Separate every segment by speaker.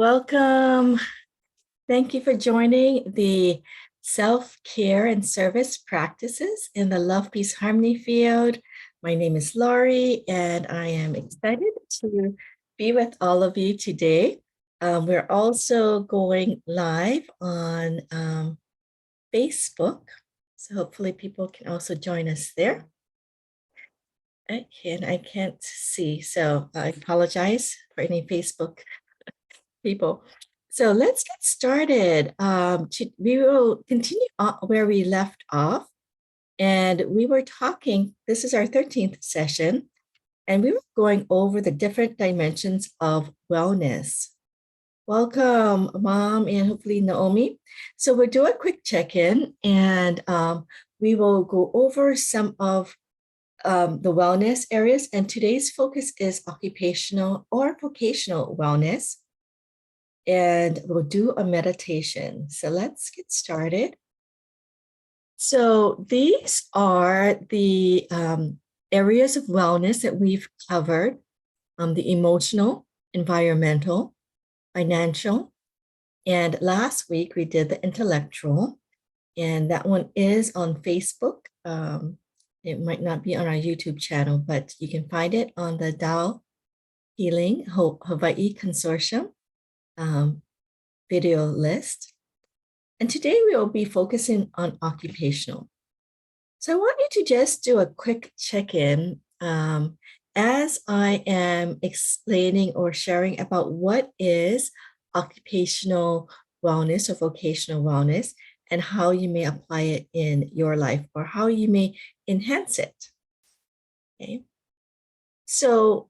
Speaker 1: Welcome. Thank you for joining the self-care and service practices in the Love, Peace, Harmony field. My name is Laurie, and I am excited to be with all of you today. We're also going live on Facebook, so hopefully people can also join us there. I can't see, so I apologize for any Facebook people. So let's get started. We will continue where we left off. And we were talking, this is our 13th session, and we were going over the different dimensions of wellness. Welcome, Mom, and hopefully Naomi. So we'll do a quick check-in, and we will go over some of the wellness areas. And today's focus is occupational or vocational wellness. And we'll do a meditation. So let's get started. So these are the areas of wellness that we've covered, the emotional, environmental, financial, and last week we did the intellectual, and that one is on Facebook. It might not be on our YouTube channel, but you can find it on the Tao Healing Hawaii Consortium video list. And today we will be focusing on occupational. So I want you to just do a quick check-in as I am explaining or sharing about what is occupational wellness or vocational wellness and how you may apply it in your life or how you may enhance it. Okay. So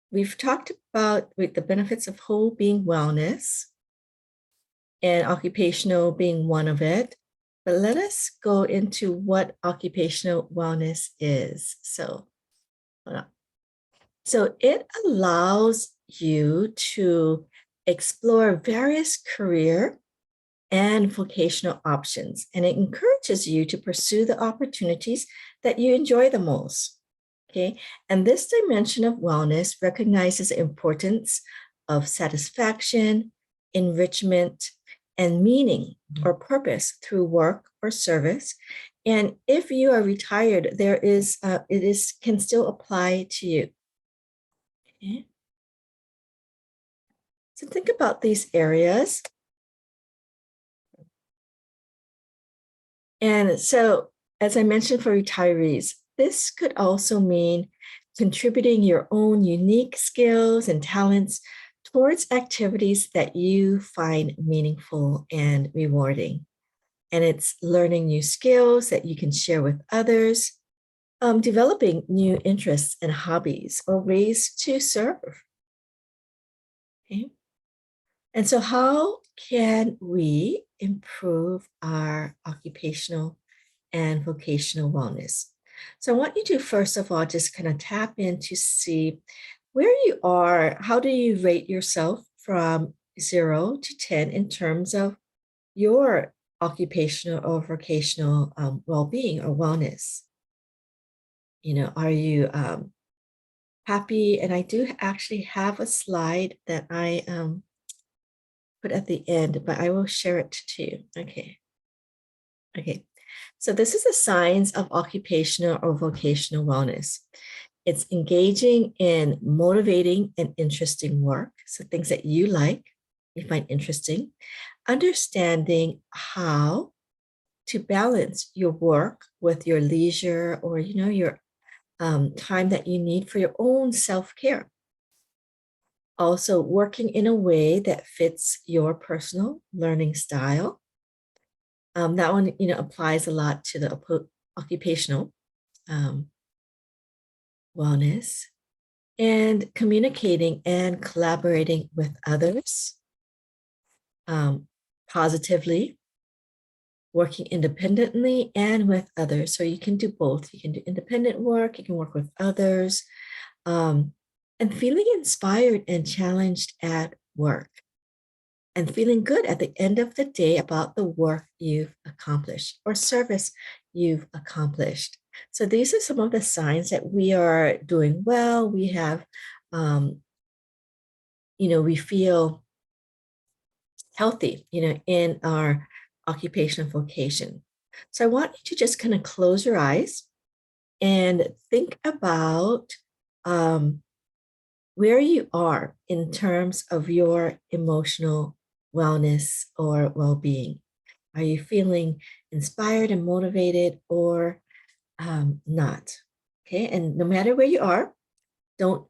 Speaker 1: we've talked about the benefits of whole being wellness and occupational being one of it. But let us go into what occupational wellness is. So it allows you to explore various career and vocational options, and it encourages you to pursue the opportunities that you enjoy the most. Okay, and this dimension of wellness recognizes the importance of satisfaction, enrichment, and meaning or purpose through work or service. And if you are retired, it can still apply to you. Okay. So think about these areas. And so, as I mentioned for retirees, this could also mean contributing your own unique skills and talents towards activities that you find meaningful and rewarding. And it's learning new skills that you can share with others, developing new interests and hobbies or ways to serve. Okay. And so how can we improve our occupational and vocational wellness? So I want you to, first of all, just kind of tap in to see where you are. How do you rate yourself from 0 to 10 in terms of your occupational or vocational well-being or wellness? You know, are you happy? And I do actually have a slide that I put at the end, but I will share it to you. Okay. Okay. So this is the signs of occupational or vocational wellness. It's engaging in motivating and interesting work. So things that you like, you find interesting. Understanding how to balance your work with your leisure or, your time that you need for your own self-care. Also working in a way that fits your personal learning style. That one, applies a lot to the occupational wellness, and communicating and collaborating with others positively, working independently and with others. So you can do both. You can do independent work, you can work with others, and feeling inspired and challenged at work. And feeling good at the end of the day about the work you've accomplished or service you've accomplished. So these are some of the signs that we are doing well. We have we feel healthy, in our occupational vocation. So I want you to just kind of close your eyes and think about um, where you are in terms of your emotional wellness or well-being. Are you feeling inspired and motivated or not? Okay, and no matter where you are,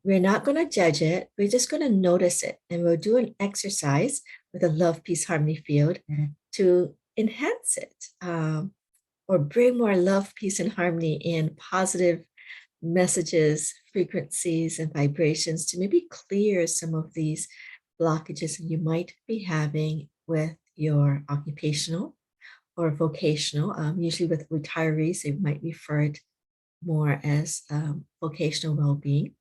Speaker 1: we're not going to judge it. We're just going to notice it. And we'll do an exercise with a love, peace, harmony field to enhance it, or bring more love, peace, and harmony and positive messages, frequencies, and vibrations to maybe clear some of these blockages you might be having with your occupational or vocational. Usually with retirees, they might refer it more as vocational well-being.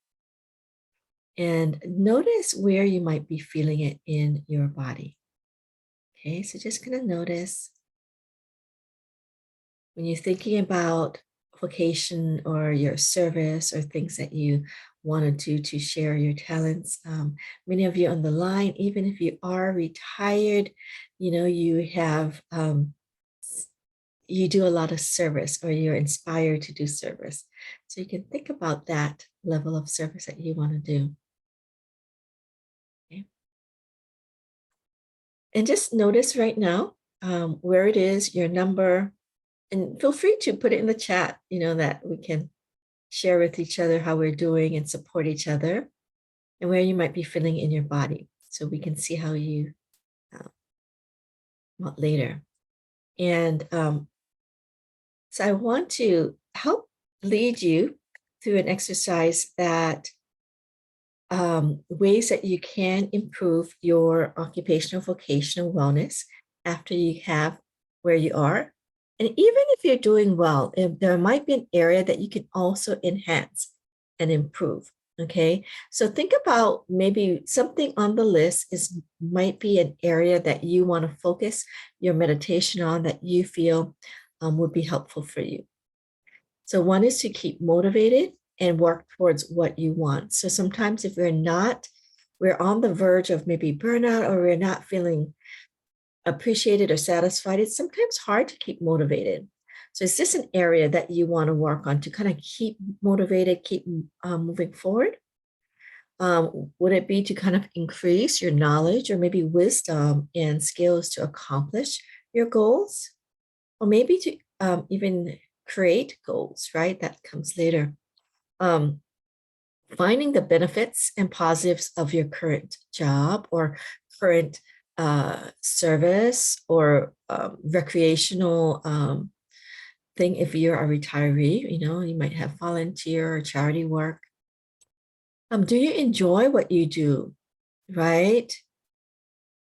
Speaker 1: And notice where you might be feeling it in your body. Okay, so just gonna notice when you're thinking about vocation or your service or things that you want to do to share your talents. Many of you on the line, even if you are retired, you have you do a lot of service or you're inspired to do service. So you can think about that level of service that you want to do. Okay. And just notice right now where it is, your number, and feel free to put it in the chat, that we can share with each other how we're doing and support each other and where you might be feeling in your body. So we can see how you want later. And so I want to help lead you through an exercise that ways that you can improve your occupational vocational wellness after you have where you are. And even if you're doing well, there might be an area that you can also enhance and improve. Okay, so think about maybe something on the list might be an area that you want to focus your meditation on that you feel would be helpful for you. So one is to keep motivated and work towards what you want. So sometimes if we're on the verge of maybe burnout or we're not feeling appreciated or satisfied, it's sometimes hard to keep motivated. So is this an area that you want to work on to kind of keep motivated, keep moving forward? Would it be to kind of increase your knowledge or maybe wisdom and skills to accomplish your goals? Or maybe to even create goals, right? That comes later. Finding the benefits and positives of your current job or current service or recreational thing. If you're a retiree, you might have volunteer or charity work. Do you enjoy what you do, right?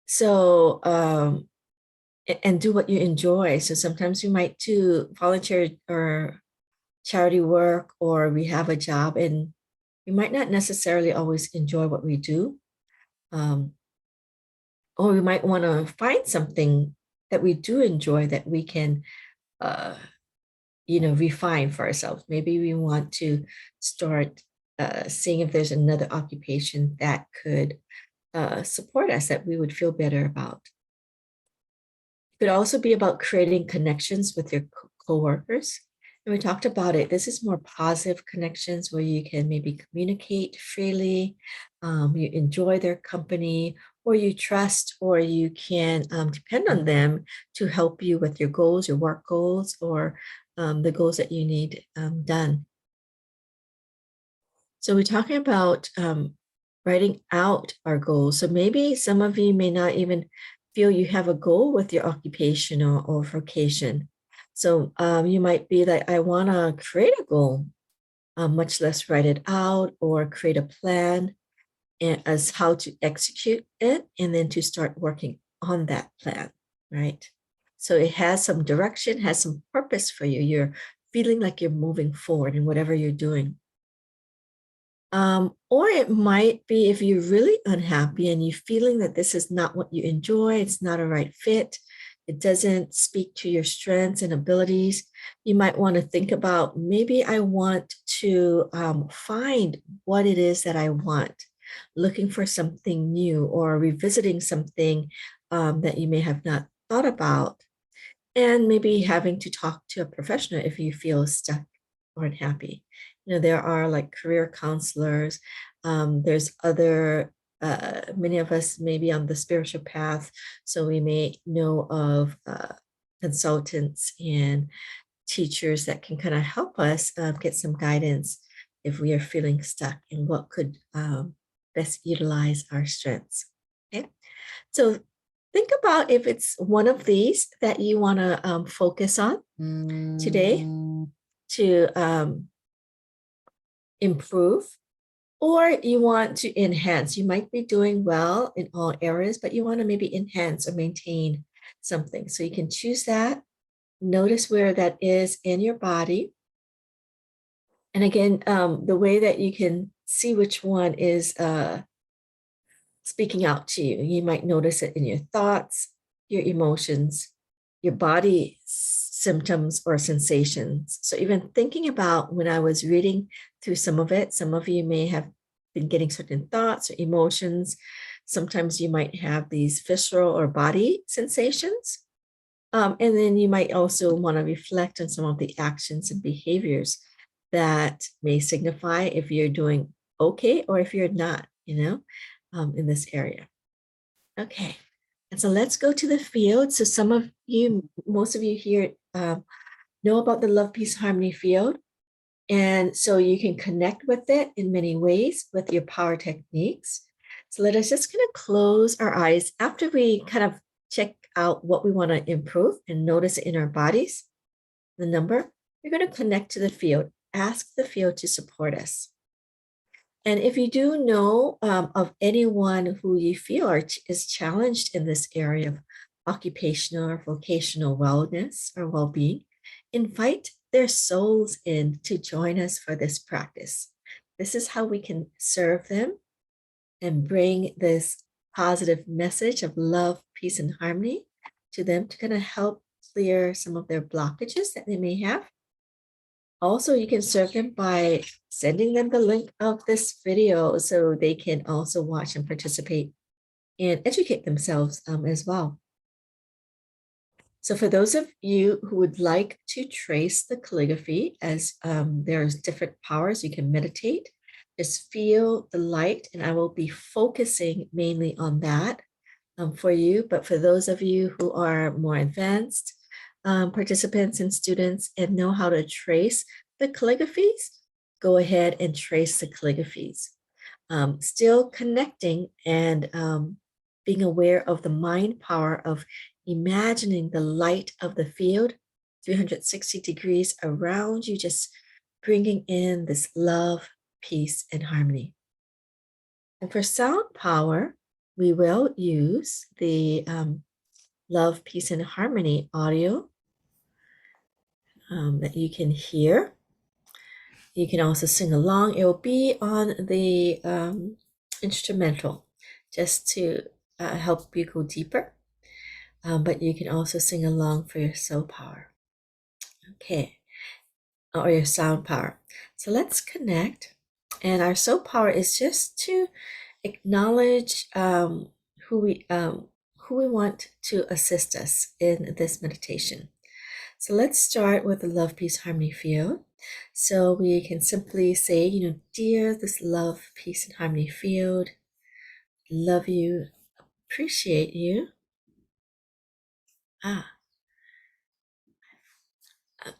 Speaker 1: So, and do what you enjoy. So sometimes we might do volunteer or charity work, or we have a job and we might not necessarily always enjoy what we do. Or we might want to find something that we do enjoy that we can, refine for ourselves. Maybe we want to start seeing if there's another occupation that could support us that we would feel better about. It could also be about creating connections with your coworkers. And we talked about it. This is more positive connections where you can maybe communicate freely, you enjoy their company, or you trust, or you can depend on them to help you with your goals, your work goals, or the goals that you need done. So we're talking about writing out our goals. So maybe some of you may not even feel you have a goal with your occupation or vocation. So you might be like, I want to create a goal, much less write it out or create a plan as how to execute it, and then to start working on that plan, right? So it has some direction, has some purpose for you. You're feeling like you're moving forward in whatever you're doing. Or it might be if you're really unhappy and you're feeling that this is not what you enjoy, it's not a right fit, it doesn't speak to your strengths and abilities, you might want to think about maybe I want to find what it is that I want. looking for something new or revisiting something that you may have not thought about, and maybe having to talk to a professional if you feel stuck or unhappy. There are like career counselors. There's other, many of us may be on the spiritual path, so we may know of consultants and teachers that can kind of help us get some guidance if we are feeling stuck and what could best utilize our strengths. Okay, so think about if it's one of these that you want to focus on today to improve, or you want to enhance. You might be doing well in all areas, but you want to maybe enhance or maintain something. So you can choose that. Notice where that is in your body. And again, the way that you can see which one is speaking out to you, you might notice it in your thoughts, your emotions, your body symptoms or sensations. So even thinking about when I was reading through some of it, some of you may have been getting certain thoughts or emotions. Sometimes you might have these visceral or body sensations. And then you might also want to reflect on some of the actions and behaviors that may signify if you're doing okay or if you're not, in this area. Okay. And so let's go to the field. So some of you, most of you here know about the Love, Peace, Harmony field. And so you can connect with it in many ways with your power techniques. So let us just kind of close our eyes after we kind of check out what we want to improve and notice it in our bodies, the number. You're going to connect to the field. Ask the field to support us. And if you do know of anyone who you feel is challenged in this area of occupational or vocational wellness or well-being, invite their souls in to join us for this practice. This is how we can serve them and bring this positive message of love, peace, and harmony to them to kind of help clear some of their blockages that they may have. Also, you can serve them by sending them the link of this video so they can also watch and participate and educate themselves as well. So for those of you who would like to trace the calligraphy, as there's different powers, you can meditate, just feel the light, and I will be focusing mainly on that for you. But for those of you who are more advanced participants and students and know how to trace the calligraphies, go ahead and trace the calligraphies. Still connecting and being aware of the mind power of imagining the light of the field 360 degrees around you, just bringing in this love, peace, and harmony. And for sound power, we will use the love, peace, and harmony audio that you can hear. You can also sing along. It will be on the instrumental just to help you go deeper. But you can also sing along for your soul power. Okay, or your sound power. So let's connect. And our soul power is just to acknowledge who we want to assist us in this meditation. So let's start with the love, peace, harmony field. So we can simply say, dear this love, peace, and harmony field, love you, appreciate you.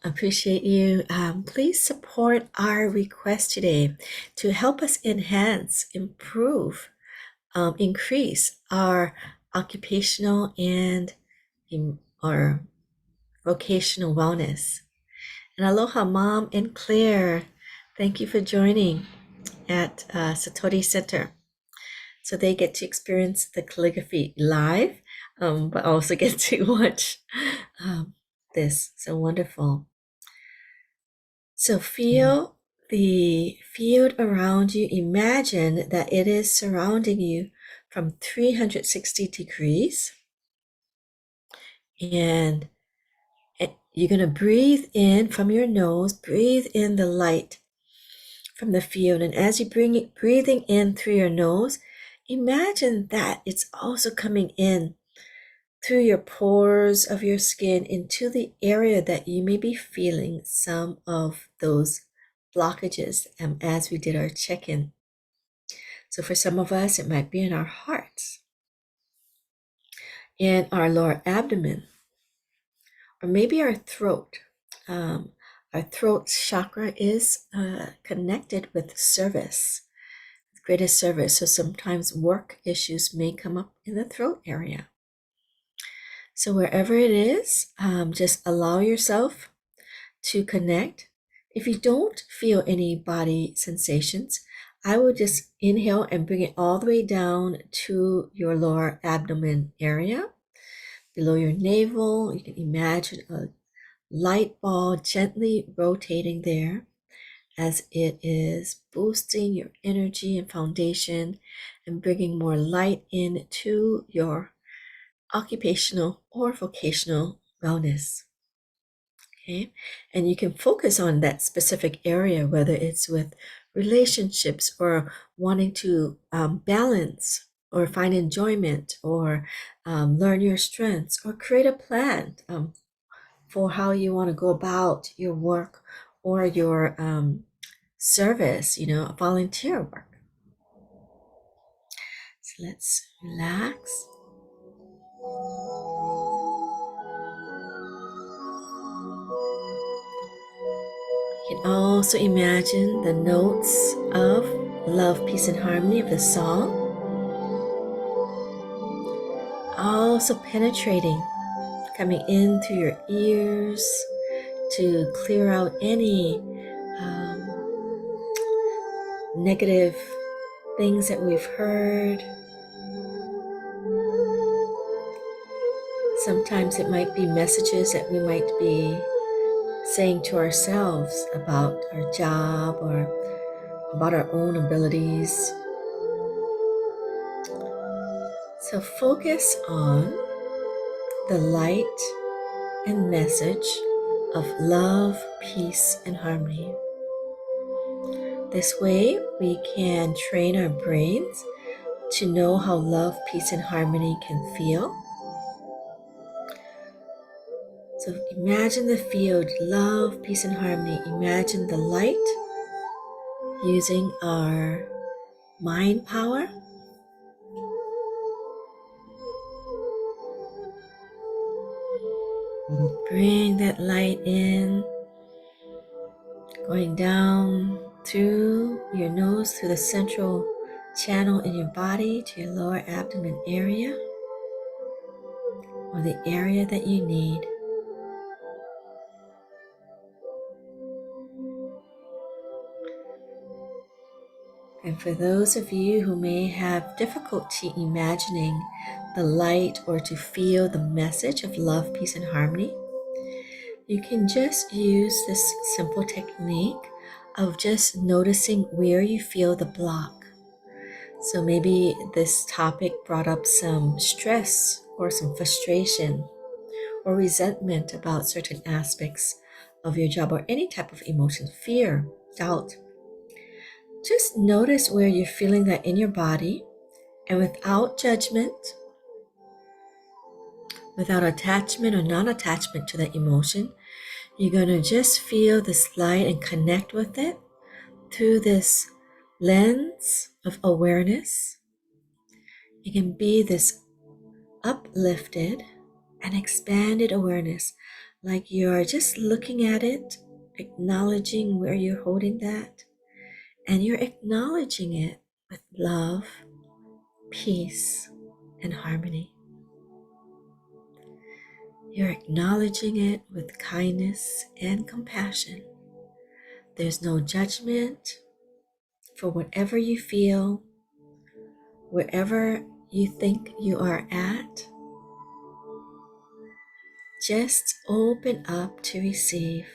Speaker 1: Appreciate you. Please support our request today to help us enhance, improve, increase our occupational and our vocational wellness. And aloha, Mom and Claire. Thank you for joining at Satori Center. So they get to experience the calligraphy live, but also get to watch this. So wonderful. So feel the field around you. Imagine that it is surrounding you from 360 degrees. And you're going to breathe in from your nose, breathe in the light from the field. And as you bring it breathing in through your nose, imagine that it's also coming in through your pores of your skin into the area that you may be feeling some of those blockages as we did our check-in. So for some of us, it might be in our hearts, in our lower abdomen, or maybe our throat. Our throat chakra is connected with service, greatest service. So sometimes work issues may come up in the throat area. So wherever it is, just allow yourself to connect. If you don't feel any body sensations, I would just inhale and bring it all the way down to your lower abdomen area, below your navel. You can imagine a light ball gently rotating there as it is boosting your energy and foundation and bringing more light into your occupational or vocational wellness. Okay, and you can focus on that specific area, whether it's with relationships or wanting to balance or find enjoyment or learn your strengths or create a plan for how you want to go about your work or your service, volunteer work. So let's relax. You can also imagine the notes of love, peace, and harmony of the song also penetrating, coming in through your ears to clear out any negative things that we've heard. Sometimes it might be messages that we might be saying to ourselves about our job or about our own abilities. So focus on the light and message of love, peace, and harmony. This way we can train our brains to know how love, peace, and harmony can feel. So imagine the field, love, peace, and harmony. Imagine the light using our mind power. Bring that light in, going down through your nose, through the central channel in your body to your lower abdomen area, or the area that you need. And for those of you who may have difficulty imagining the light or to feel the message of love, peace, and harmony, you can just use this simple technique of just noticing where you feel the block. So maybe this topic brought up some stress or some frustration or resentment about certain aspects of your job or any type of emotion, fear, doubt. Just notice where you're feeling that in your body, and without judgment, without attachment or non-attachment to that emotion, you're going to just feel this light and connect with it through this lens of awareness. It can be this uplifted and expanded awareness, like you're just looking at it, acknowledging where you're holding that, and you're acknowledging it with love, peace, and harmony. You're acknowledging it with kindness and compassion. There's no judgment for whatever you feel, wherever you think you are at. Just open up to receive.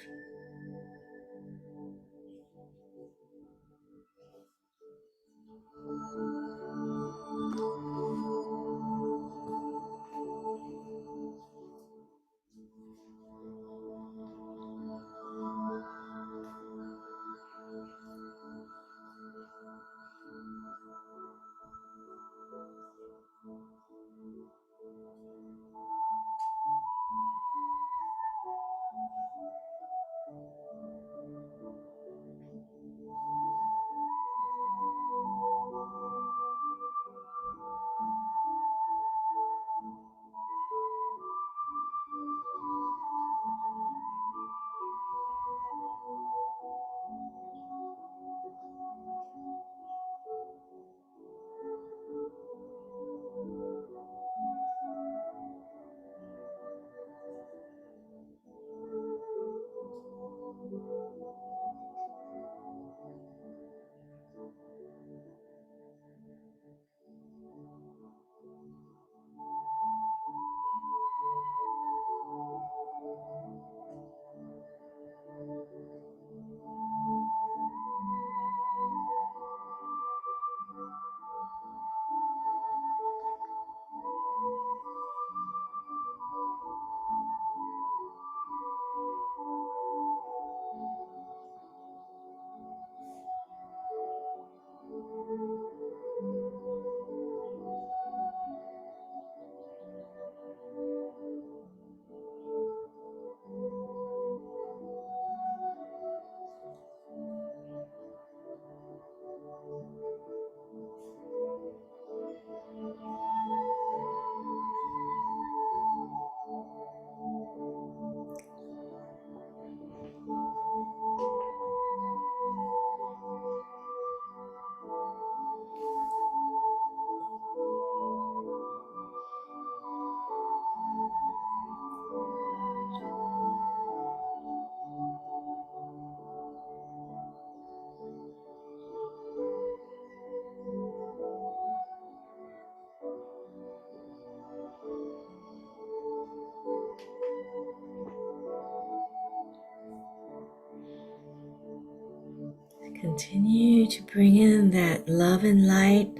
Speaker 1: Continue to bring in that love and light,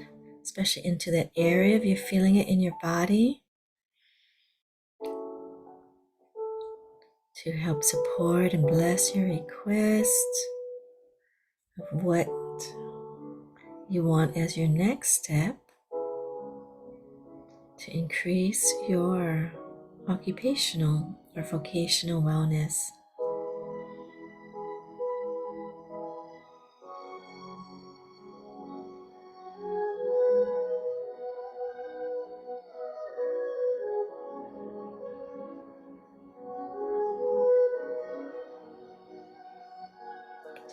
Speaker 1: especially into that area if you're feeling it in your body, to help support and bless your request of what you want as your next step to increase your occupational or vocational wellness.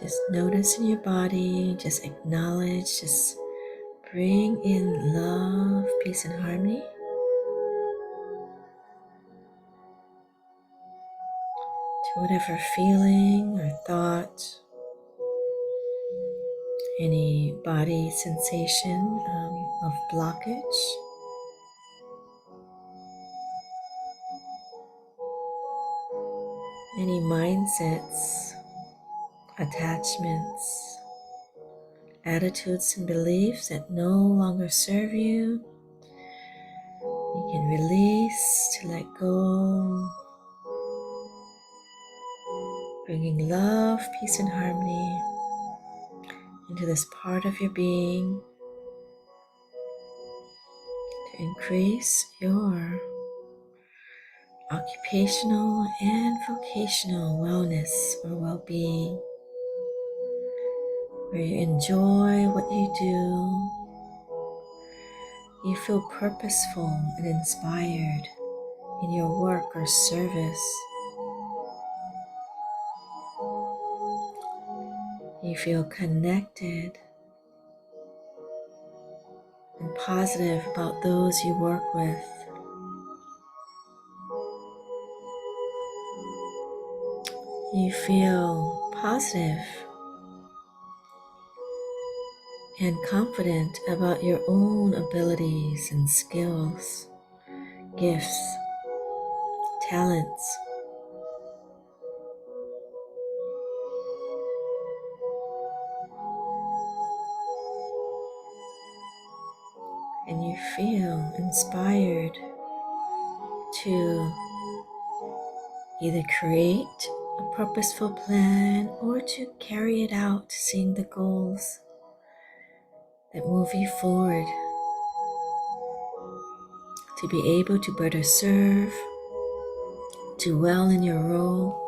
Speaker 1: Just notice in your body, just acknowledge, just bring in love, peace, and harmony to whatever feeling or thought, any body sensation of blockage. Any mindsets, attachments, attitudes, and beliefs that no longer serve you, you can release to let go, bringing love, peace, and harmony into this part of your being to increase your occupational and vocational wellness or well-being, where you enjoy what you do, you feel purposeful and inspired in your work or service, you feel connected and positive about those you work with. You feel positive and confident about your own abilities and skills, gifts, talents. And you feel inspired to either create a purposeful plan or to carry it out, seeing the goals that move you forward, to be able to better serve, do well in your role.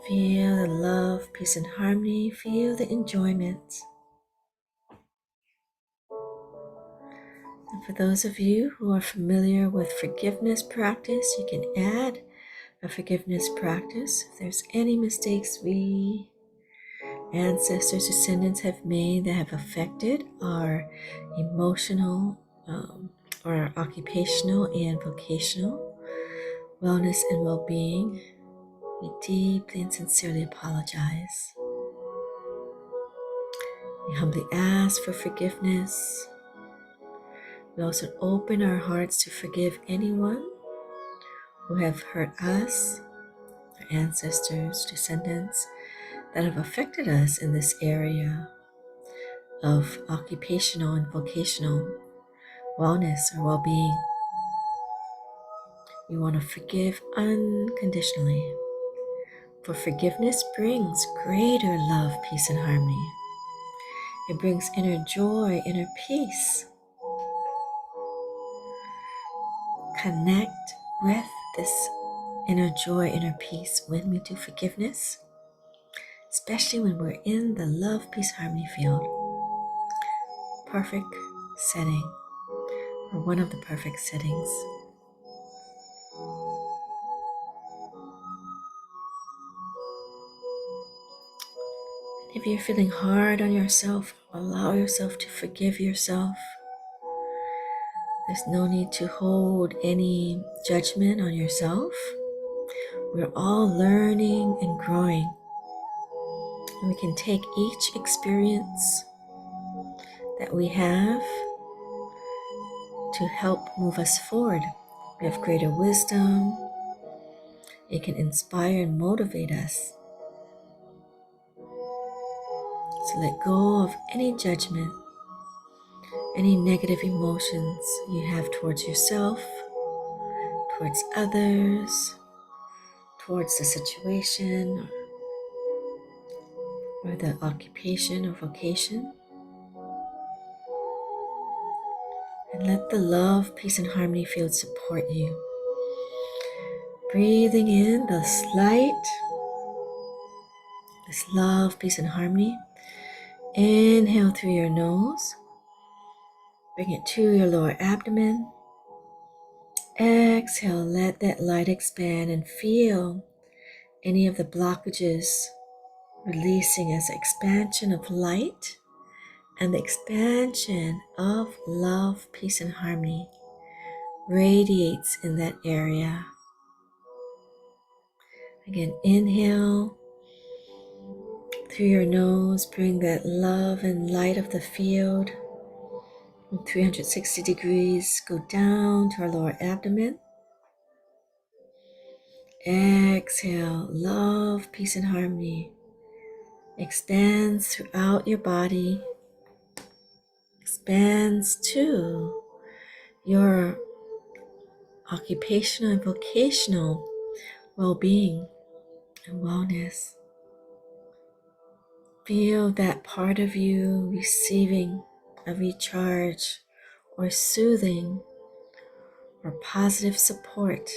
Speaker 1: Feel the love, peace, and harmony. Feel the enjoyment. And for those of you who are familiar with forgiveness practice, you can add a forgiveness practice. If there's any mistakes we ancestors, descendants have made that have affected our emotional or our occupational and vocational wellness and well-being, we deeply and sincerely apologize. We humbly ask for forgiveness. We also open our hearts to forgive anyone who have hurt us, our ancestors, descendants, that have affected us in this area of occupational and vocational wellness or well-being. We want to forgive unconditionally, for forgiveness brings greater love, peace, and harmony. It brings inner joy, inner peace. Connect with this inner joy, inner peace when we do forgiveness, especially when we're in the love, peace, harmony field. Perfect setting, or one of the perfect settings. If you're feeling hard on yourself, allow yourself to forgive yourself. There's no need to hold any judgment on yourself. We're all learning and growing. And we can take each experience that we have to help move us forward We have greater wisdom. It can inspire and motivate us to let go of any judgment, any negative emotions you have towards yourself, towards others, towards the situation or the occupation or vocation. And let the love, peace, and harmony field support you. Breathing in this light, this love, peace, and harmony. Inhale through your nose. Bring it to your lower abdomen. Exhale, let that light expand and feel any of the blockages releasing as expansion of light and the expansion of love, peace, and harmony radiates in that area. Again, inhale through your nose, bring that love and light of the field from 360 degrees, go down to our lower abdomen. Exhale, love, peace, and harmony expands throughout your body, expands to your occupational and vocational well-being and wellness. Feel that part of you receiving a recharge or soothing or positive support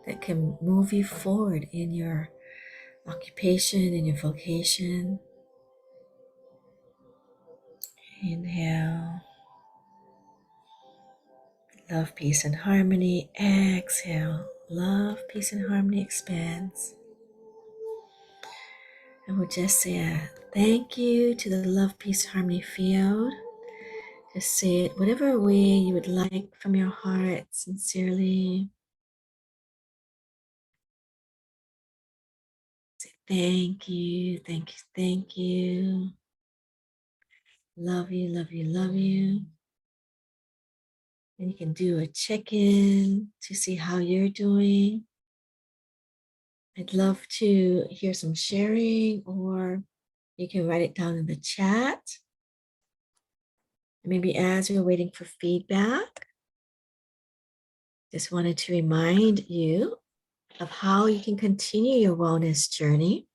Speaker 1: that can move you forward in your occupation, in your vocation. Inhale, love, peace, and harmony. Exhale, love, peace, and harmony expands. And we'll just say a thank you to the love, peace, harmony field. Just say it whatever way you would like from your heart, sincerely. Say thank you, thank you, thank you. Love you, love you, love you. And you can do a check-in to see how you're doing. I'd love to hear some sharing, or you can write it down in the chat. Maybe as we're waiting for feedback, just wanted to remind you of how you can continue your wellness journey.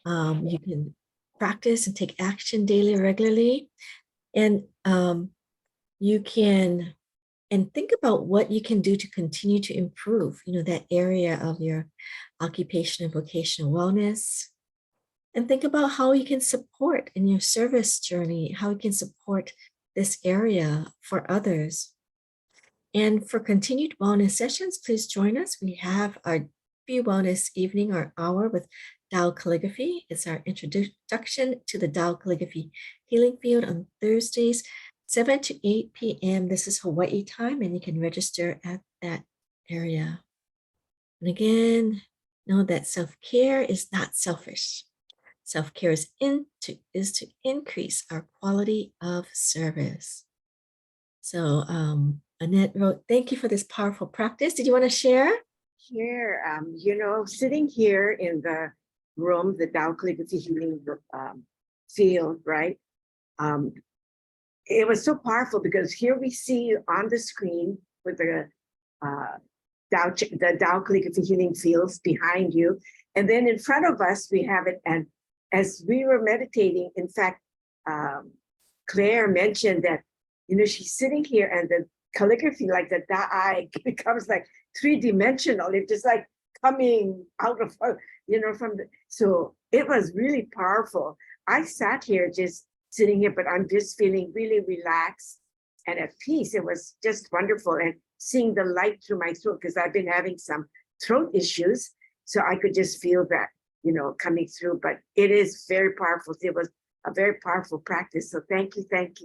Speaker 1: You can practice and take action daily, regularly, and you can think about what you can do to continue to improve, that area of your occupation and vocational wellness. And think about how you can support in your service journey, how you can support this area for others. And for continued wellness sessions, please join us. We have our Be Wellness evening or hour with Tao Calligraphy. It's our introduction to the Tao Calligraphy healing field on Thursdays, 7 to 8 p.m. This is Hawaii time, and you can register at that area. And again, know that self-care is not selfish. Self-care is to increase our quality of service. So Annette wrote, thank you for this powerful practice. Did you want to share?
Speaker 2: Sitting here in the room, the Tao Calligraphy healing field, right? It was so powerful because here we see on the screen with the Tao Calligraphy healing fields behind you. And then in front of us, we have it. And as we were meditating, in fact, Claire mentioned that, she's sitting here and the calligraphy, like the eye becomes like three-dimensional. It's just like coming out of, so it was really powerful. I sat here just sitting here, but I'm just feeling really relaxed and at peace. It was just wonderful. And seeing the light through my throat, because I've been having some throat issues. So I could just feel that, coming through, but it is very powerful. It was a very powerful practice. So thank you. Thank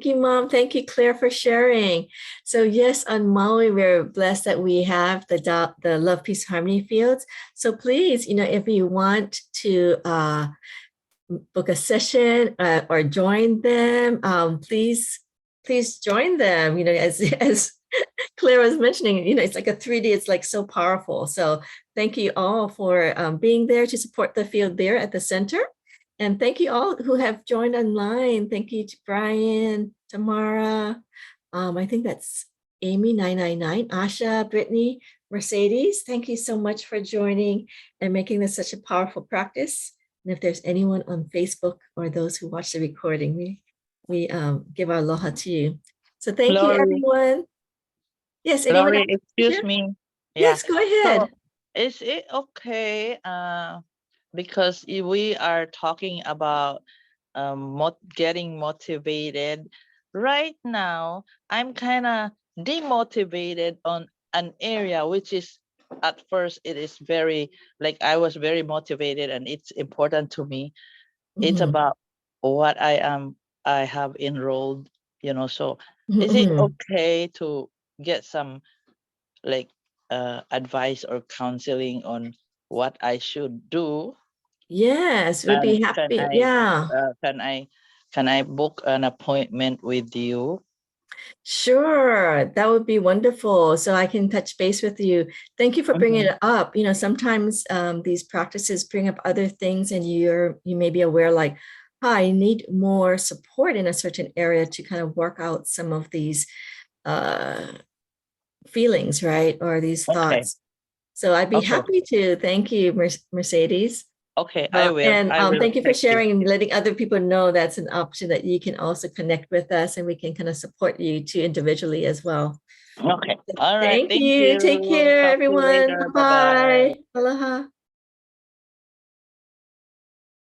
Speaker 2: you,
Speaker 1: Mom. Thank you, Claire, for sharing. So yes, on Maui, we're blessed that we have the Love, Peace, Harmony fields. So please, if you want to book a session or join them, please please join them. As Claire was mentioning, it's like a 3D, it's like so powerful. So thank you all for being there to support the field there at the center. And thank you all who have joined online. Thank you to Brian, Tamara. I think that's Amy 999, Asha, Brittany, Mercedes. Thank you so much for joining and making this such a powerful practice. And if there's anyone on Facebook or those who watch the recording, we give our aloha to you. So thank you,
Speaker 3: Lori,
Speaker 1: everyone. Yes, anyone
Speaker 3: Lori,
Speaker 1: else
Speaker 3: excuse
Speaker 1: here?
Speaker 3: me. Yeah.
Speaker 1: Yes, go ahead.
Speaker 3: So is it okay? Because we are talking about getting motivated. Right now, I'm kind of demotivated on an area which is at first it is very like I was very motivated and it's important to me. It's
Speaker 1: Mhm,
Speaker 3: about what I have enrolled, so
Speaker 1: mhm,
Speaker 3: is it
Speaker 1: mhm.
Speaker 3: okay to get some like advice or counseling on what I should do?
Speaker 1: Yes, we'd
Speaker 3: And
Speaker 1: be happy. Yeah,
Speaker 3: can I book an appointment with you?
Speaker 1: sure. That would be wonderful. So I can touch base with you. Thank you for bringing
Speaker 3: Mhm.
Speaker 1: it up. Sometimes these practices bring up other things, and you may be aware, like, I need more support in a certain area to kind of work out some of these uh, feelings, right? Or these
Speaker 3: Okay.
Speaker 1: thoughts. So I'd be
Speaker 3: Okay.
Speaker 1: happy to. Thank you, Mercedes.
Speaker 3: Okay. I will.
Speaker 1: And
Speaker 3: I will.
Speaker 1: thank you for
Speaker 3: Thank you.
Speaker 1: sharing and letting other people know that's an option that you can also connect with us and we can kind of support you too individually as well.
Speaker 3: Okay. All right.
Speaker 1: Thank
Speaker 3: Thank
Speaker 1: you. Take
Speaker 3: you.
Speaker 1: care,
Speaker 3: Talk to you
Speaker 1: everyone.
Speaker 3: later. Bye bye.
Speaker 1: Bye-bye. Aloha.